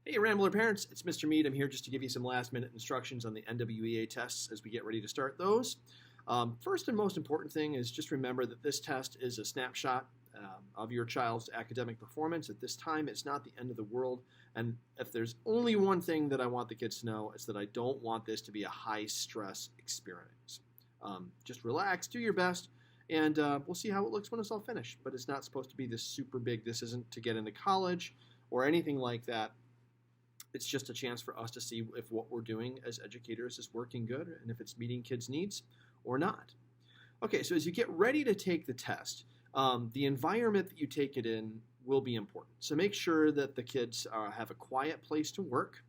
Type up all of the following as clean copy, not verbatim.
Hey, Rambler parents, it's Mr. Mead. I'm here just to give you some last minute instructions on the NWEA tests as we get ready to start those. First and most important thing is just remember that this test is a snapshot of your child's academic performance. At this time, it's not the end of the world. And if there's only one thing that I want the kids to know, it's that I don't want this to be a high stress experience. Just relax, do your best, and we'll see how it looks when it's all finished. But it's not supposed to be this super big. This isn't to get into college or anything like that. It's just a chance for us to see if what we're doing as educators is working good and if it's meeting kids' needs or not. Okay, so as you get ready to take the test, the environment that you take it in will be important. So make sure that the kids have a quiet place to work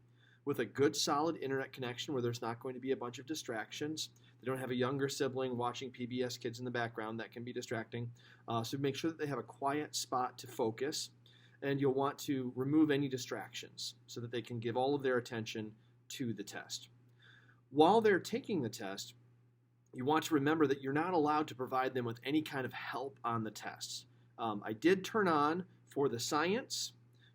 with a good solid internet connection where there's not going to be a bunch of distractions. They don't have a younger sibling watching PBS Kids in the background. That can be distracting. So make sure that they have a quiet spot to focus. And you'll want to remove any distractions so that they can give all of their attention to the test. While they're taking the test, you want to remember that you're not allowed to provide them with any kind of help on the tests. I did turn on for the science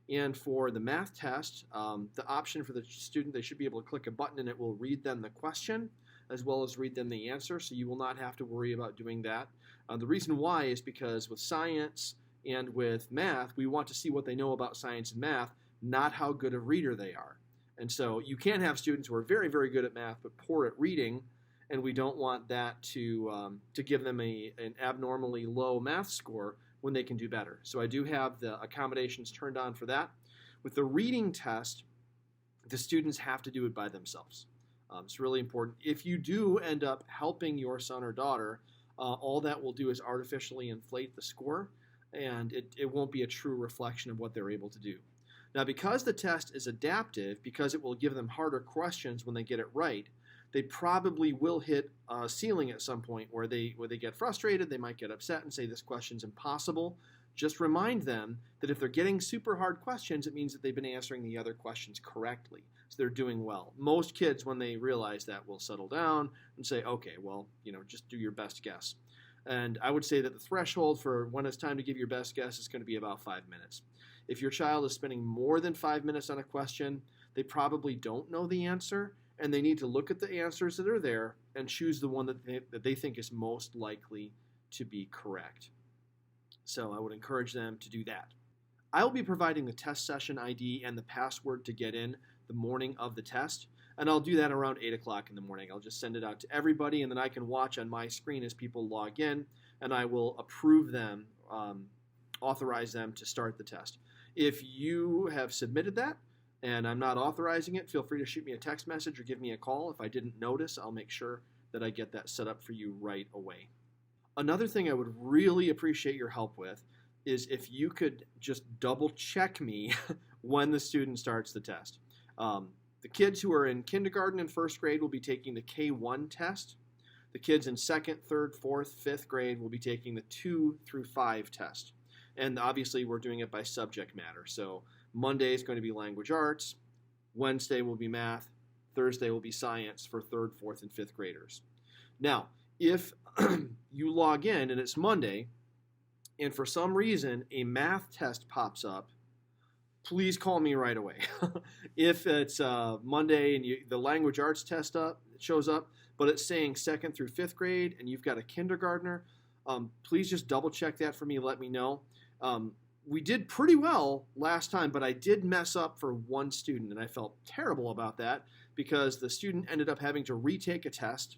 and for the math test the option for the student. They should be able to click a button and it will read them the question as well as read them the answer, so you will not have to worry about doing that. The reason why is because with science and with math, we want to see what they know about science and math, not how good a reader they are. And so you can have students who are very, very good at math but poor at reading, and we don't want that to give them an abnormally low math score when they can do better. So I do have the accommodations turned on for that. With the reading test, the students have to do it by themselves. It's really important. If you do end up helping your son or daughter, all that will do is artificially inflate the score, and it won't be a true reflection of what they're able to do. Now, because the test is adaptive, because it will give them harder questions when they get it right, they probably will hit a ceiling at some point where they get frustrated, they might get upset and say this question's impossible. Just remind them that if they're getting super hard questions, it means that they've been answering the other questions correctly. So they're doing well. Most kids, when they realize that, will settle down and say, okay, well, just do your best guess. And I would say that the threshold for when it's time to give your best guess is going to be about 5 minutes. If your child is spending more than 5 minutes on a question, they probably don't know the answer, and they need to look at the answers that are there and choose the one that they think is most likely to be correct. So I would encourage them to do that. I will be providing the test session ID and the password to get in the morning of the test. And I'll do that around 8 o'clock in the morning. I'll just send it out to everybody, and then I can watch on my screen as people log in, and I will approve them, authorize them to start the test. If you have submitted that and I'm not authorizing it, feel free to shoot me a text message or give me a call. If I didn't notice, I'll make sure that I get that set up for you right away. Another thing I would really appreciate your help with is if you could just double check me when the student starts the test. The kids who are in kindergarten and first grade will be taking the K1 test. The kids in second, third, fourth, fifth grade will be taking the 2 through 5 test. And obviously we're doing it by subject matter. So Monday is going to be language arts, Wednesday will be math, Thursday will be science for third, fourth, and fifth graders. Now, if you log in and it's Monday, and for some reason a math test pops up, please call me right away. If it's Monday and the language arts test shows up, but it's saying second through fifth grade and you've got a kindergartner, please just double check that for me. Let me know. We did pretty well last time, but I did mess up for one student, and I felt terrible about that because the student ended up having to retake a test,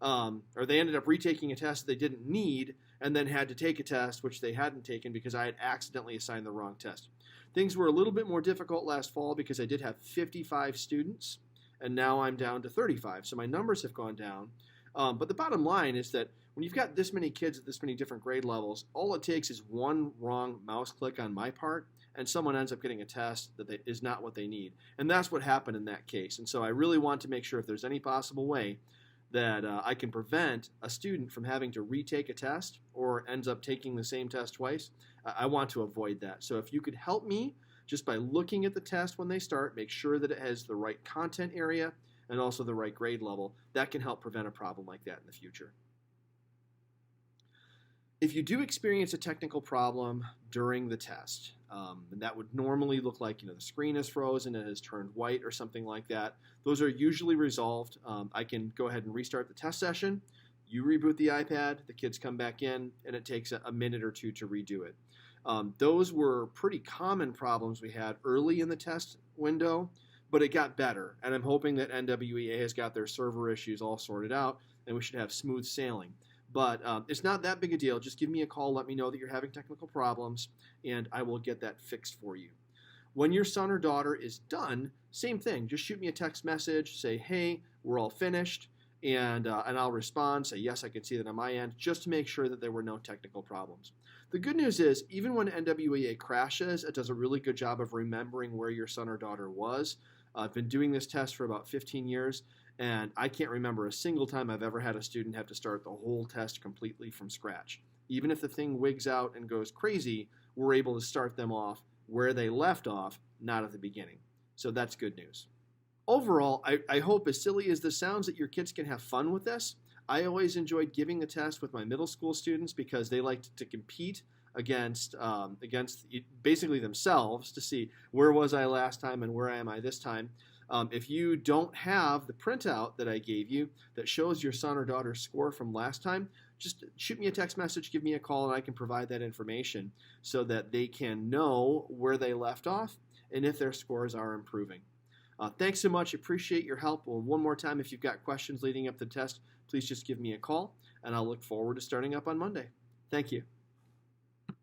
or they ended up retaking a test that they didn't need and then had to take a test which they hadn't taken because I had accidentally assigned the wrong test. Things were a little bit more difficult last fall because I did have 55 students, and now I'm down to 35, so my numbers have gone down. But the bottom line is that when you've got this many kids at this many different grade levels, all it takes is one wrong mouse click on my part, and someone ends up getting a test that is not what they need. And that's what happened in that case. And so I really want to make sure if there's any possible way that I can prevent a student from having to retake a test or ends up taking the same test twice, I want to avoid that. So if you could help me just by looking at the test when they start, make sure that it has the right content area and also the right grade level, that can help prevent a problem like that in the future. If you do experience a technical problem during the test, And that would normally look like, the screen is frozen and has turned white or something like that. Those are usually resolved. I can go ahead and restart the test session. You reboot the iPad, the kids come back in, and it takes a minute or two to redo it. Those were pretty common problems we had early in the test window, but it got better. And I'm hoping that NWEA has got their server issues all sorted out, and we should have smooth sailing. But it's not that big a deal. Just give me a call. Let me know that you're having technical problems, and I will get that fixed for you. When your son or daughter is done, same thing. Just shoot me a text message. Say, hey, we're all finished. And I'll respond, say, yes, I can see that on my end, just to make sure that there were no technical problems. The good news is, even when NWEA crashes, it does a really good job of remembering where your son or daughter was. I've been doing this test for about 15 years, and I can't remember a single time I've ever had a student have to start the whole test completely from scratch. Even if the thing wigs out and goes crazy, we're able to start them off where they left off, not at the beginning. So that's good news. Overall, I hope, as silly as this sounds, that your kids can have fun with this. I always enjoyed giving the test with my middle school students because they liked to compete against basically themselves to see where was I last time and where am I this time. If you don't have the printout that I gave you that shows your son or daughter's score from last time, just shoot me a text message, give me a call, and I can provide that information so that they can know where they left off and if their scores are improving. Thanks so much. Appreciate your help. Well, one more time, if you've got questions leading up to the test, please just give me a call, and I'll look forward to starting up on Monday. Thank you.